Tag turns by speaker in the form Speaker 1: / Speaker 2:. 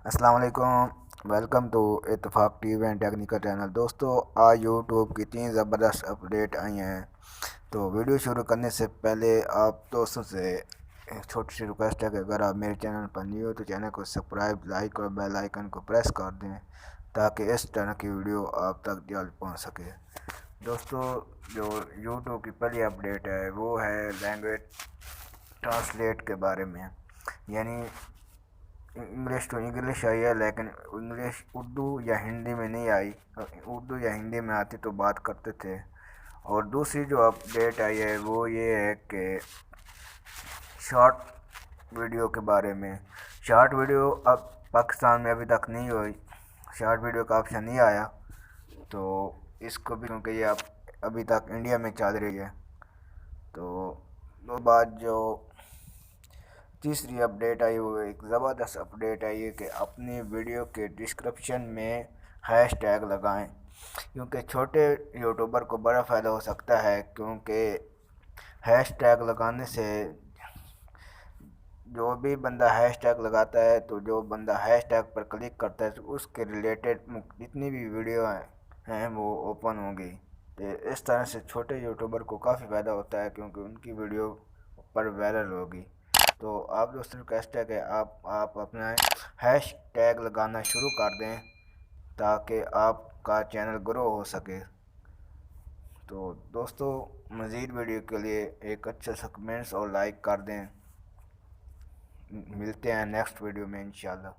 Speaker 1: السلام علیکم، welcome to اتفاق T V and technical channel. دوستو، آج یوٹیوب کی 3 زبردست اپڈیٹ آئی ہیں۔ تو ویڈیو شروع کرنے سے پہلے آپ دوستوں سے ایک چھوٹی سی ریکویسٹ ہے کہ اگر آپ میرے چینل پر نیو ہو تو چینل کو سبسکرائب، لائک اور بیل آئیکن کو پریس کر دیں تاکہ اس طرح کی ویڈیو آپ تک جلد پہنچ سکے۔ دوستو، جو یوٹیوب کی پہلی اپڈیٹ ہے وہ ہے لینگویج ٹرانسلیٹ کے بارے میں، یعنی انگلش ٹو انگلش آئی ہے، لیکن انگلش اردو یا ہندی میں نہیں آئی۔ اردو یا ہندی میں آتی تو بات کرتے تھے۔ اور دوسری جو اپڈیٹ آئی ہے وہ یہ ہے کہ شارٹ ویڈیو کے بارے میں۔ شارٹ ویڈیو اب پاکستان میں ابھی تک نہیں ہوئی، شارٹ ویڈیو کا آپشن نہیں آیا، تو اس کو بھی کیونکہ یہ ابھی تک انڈیا میں چل رہی ہے۔ تو وہ بات جو تیسری اپڈیٹ آئی وہ ایک زبردست اپڈیٹ آئی ہے کہ اپنی ویڈیو کے ڈسکرپشن میں ہیش ٹیگ لگائیں، کیونکہ چھوٹے یوٹیوبر کو بڑا فائدہ ہو سکتا ہے، کیونکہ ہیش ٹیگ لگانے سے جو بھی بندہ ہیش ٹیگ لگاتا ہے تو جو بندہ ہیش ٹیگ پر کلک کرتا ہے تو اس کے ریلیٹڈ جتنی بھی ویڈیو ہیں وہ اوپن ہوں گی۔ اس طرح سے چھوٹے یوٹیوبر کو کافی فائدہ ہوتا ہے، کیونکہ ان کی ویڈیو پر وائرل ہوگی۔ تو آپ دوستوں کو ریکویسٹ ہے کہ آپ اپنا ہیش ٹیگ لگانا شروع کر دیں تاکہ آپ کا چینل گرو ہو سکے۔ تو دوستو، مزید ویڈیو کے لیے ایک اچھا سا کمنٹس اور لائک کر دیں۔ ملتے ہیں نیکسٹ ویڈیو میں انشاءاللہ۔